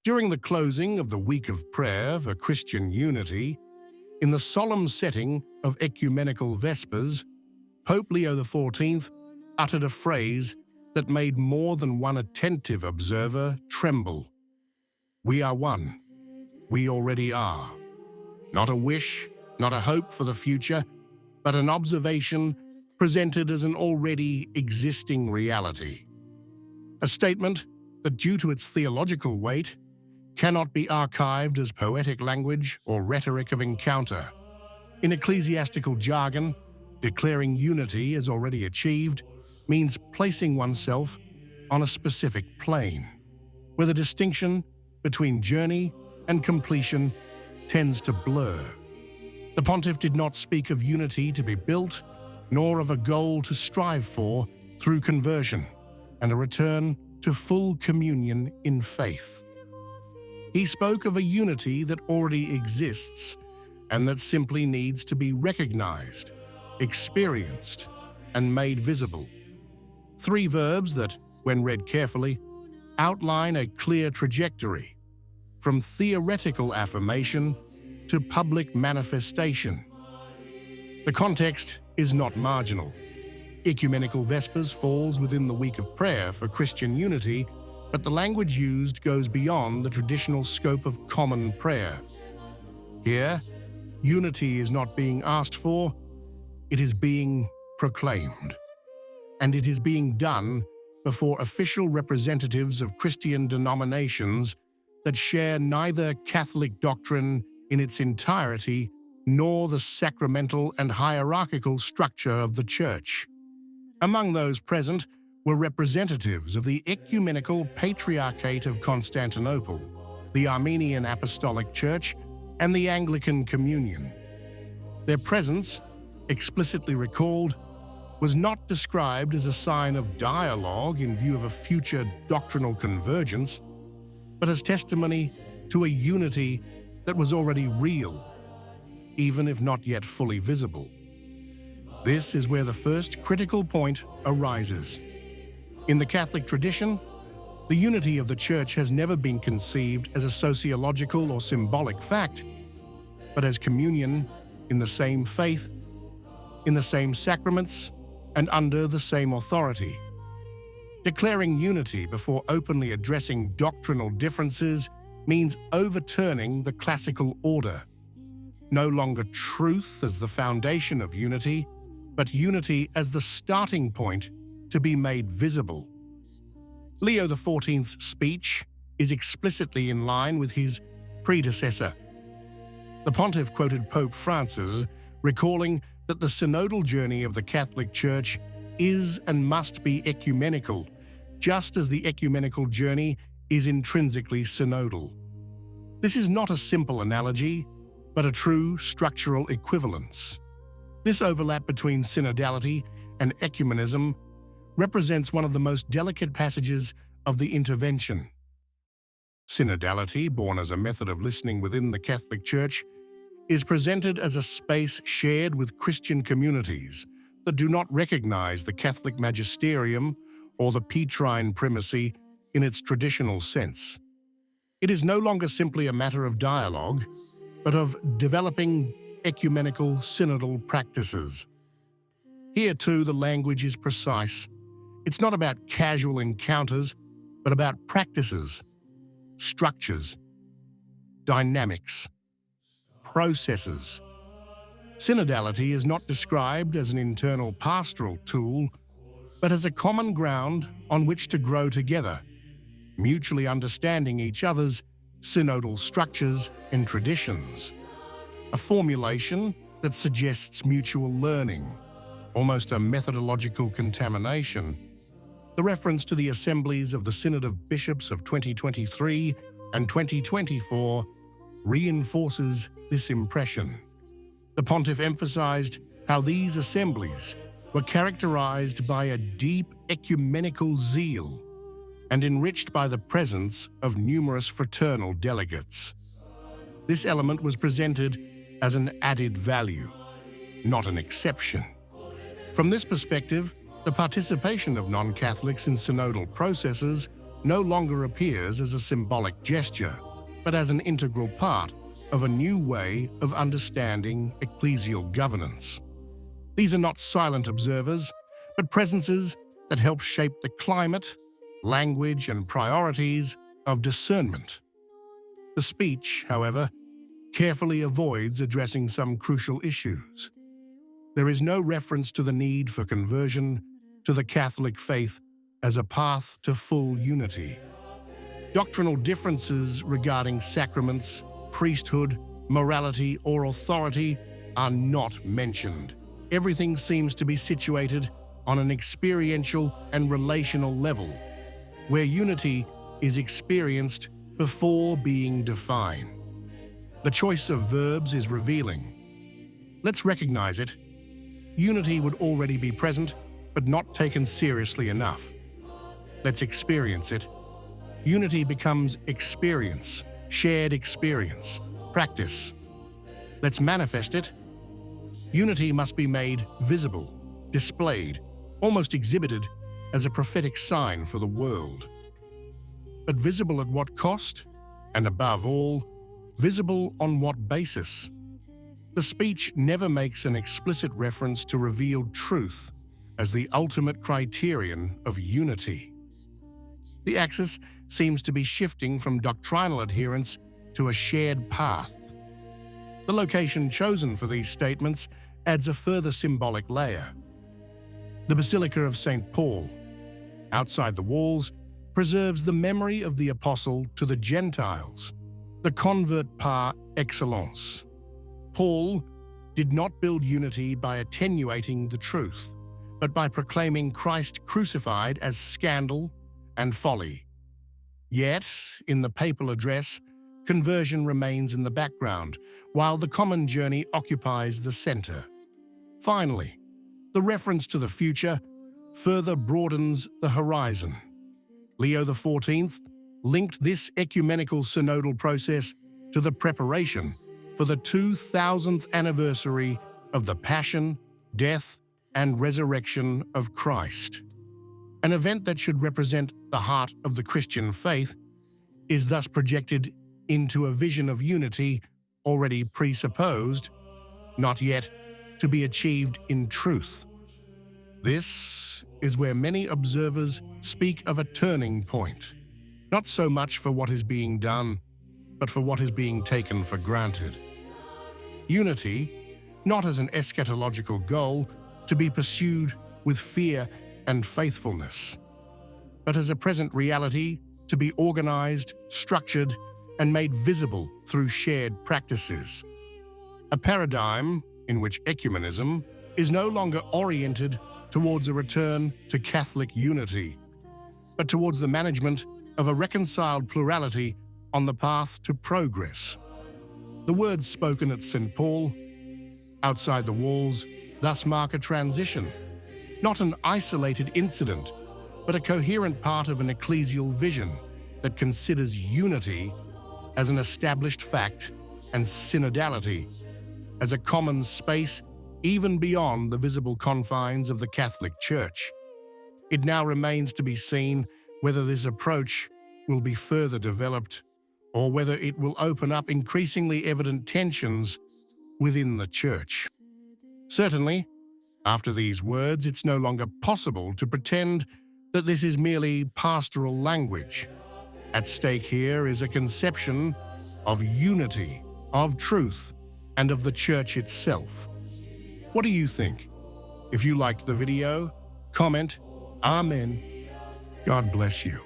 During the closing of the week of prayer for Christian unity, in the solemn setting of ecumenical vespers, Pope Leo XIV uttered a phrase that made more than one attentive observer tremble. "We are one. We already are." Not a wish, not a hope for the future, but an observation presented as an already existing reality. A statement that, due to its theological weight, cannot be archived as poetic language or rhetoric of encounter. In ecclesiastical jargon, declaring unity as already achieved means placing oneself on a specific plane, where the distinction between journey and completion tends to blur. The pontiff did not speak of unity to be built, nor of a goal to strive for through conversion and a return to full communion in faith. He spoke of a unity that already exists and that simply needs to be recognized, experienced, and made visible. Three verbs that, when read carefully, outline a clear trajectory from theoretical affirmation to public manifestation. The context is not marginal. Ecumenical Vespers falls within the week of prayer for Christian unity, but the language used goes beyond the traditional scope of common prayer. Here, unity is not being asked for, it is being proclaimed. And it is being done before official representatives of Christian denominations that share neither Catholic doctrine in its entirety nor the sacramental and hierarchical structure of the Church. Among those present were representatives of the Ecumenical Patriarchate of Constantinople, the Armenian Apostolic Church, and the Anglican Communion. Their presence, explicitly recalled, was not described as a sign of dialogue in view of a future doctrinal convergence, but as testimony to a unity that was already real, even if not yet fully visible. This is where the first critical point arises. In the Catholic tradition, the unity of the Church has never been conceived as a sociological or symbolic fact, but as communion in the same faith, in the same sacraments, and under the same authority. Declaring unity before openly addressing doctrinal differences means overturning the classical order. No longer truth as the foundation of unity, but unity as the starting point to be made visible. Leo XIV's speech is explicitly in line with his predecessor. The pontiff quoted Pope Francis, recalling that the synodal journey of the Catholic Church is and must be ecumenical, just as the ecumenical journey is intrinsically synodal. This is not a simple analogy, but a true structural equivalence. This overlap between synodality and ecumenism represents one of the most delicate passages of the intervention. Synodality, born as a method of listening within the Catholic Church, is presented as a space shared with Christian communities that do not recognize the Catholic magisterium or the Petrine primacy in its traditional sense. It is no longer simply a matter of dialogue, but of developing ecumenical synodal practices. Here too, the language is precise. It's not about casual encounters, but about practices, structures, dynamics, processes. Synodality is not described as an internal pastoral tool, but as a common ground on which to grow together, mutually understanding each other's synodal structures and traditions. A formulation that suggests mutual learning, almost a methodological contamination. The reference to the assemblies of the Synod of Bishops of 2023 and 2024 reinforces this impression. The pontiff emphasized how these assemblies were characterized by a deep ecumenical zeal and enriched by the presence of numerous fraternal delegates. This element was presented as an added value, not an exception. From this perspective, the participation of non-Catholics in synodal processes no longer appears as a symbolic gesture, but as an integral part of a new way of understanding ecclesial governance. These are not silent observers, but presences that help shape the climate, language, and priorities of discernment. The speech, however, carefully avoids addressing some crucial issues. There is no reference to the need for conversion to the Catholic faith as a path to full unity. Doctrinal differences regarding sacraments, priesthood, morality, or authority are not mentioned. Everything seems to be situated on an experiential and relational level, where unity is experienced before being defined. The choice of verbs is revealing. Let's recognize it. Unity would already be present, but not taken seriously enough. Let's experience it. Unity becomes experience, shared experience, practice. Let's manifest it. Unity must be made visible, displayed, almost exhibited as a prophetic sign for the world. But visible at what cost? And above all, visible on what basis? The speech never makes an explicit reference to revealed truth as the ultimate criterion of unity. The axis seems to be shifting from doctrinal adherence to a shared path. The location chosen for these statements adds a further symbolic layer. The Basilica of St. Paul, outside the walls, preserves the memory of the apostle to the Gentiles, the convert par excellence. Paul did not build unity by attenuating the truth, but by proclaiming Christ crucified as scandal and folly. Yet, in the papal address, conversion remains in the background, while the common journey occupies the center. Finally, the reference to the future further broadens the horizon. Leo XIV linked this ecumenical synodal process to the preparation for the 2000th anniversary of the Passion, Death, and Resurrection of Christ. An event that should represent the heart of the Christian faith is thus projected into a vision of unity already presupposed, not yet to be achieved in truth. This is where many observers speak of a turning point, not so much for what is being done, but for what is being taken for granted. Unity, not as an eschatological goal to be pursued with fear and faithfulness, but as a present reality to be organized, structured, and made visible through shared practices. A paradigm in which ecumenism is no longer oriented towards a return to Catholic unity, but towards the management of a reconciled plurality on the path to progress. The words spoken at St. Paul, outside the walls, thus mark a transition, not an isolated incident, but a coherent part of an ecclesial vision that considers unity as an established fact and synodality as a common space even beyond the visible confines of the Catholic Church. It now remains to be seen whether this approach will be further developed or whether it will open up increasingly evident tensions within the Church. Certainly, after these words, it's no longer possible to pretend that this is merely pastoral language. At stake here is a conception of unity, of truth, and of the Church itself. What do you think? If you liked the video, comment, Amen. God bless you.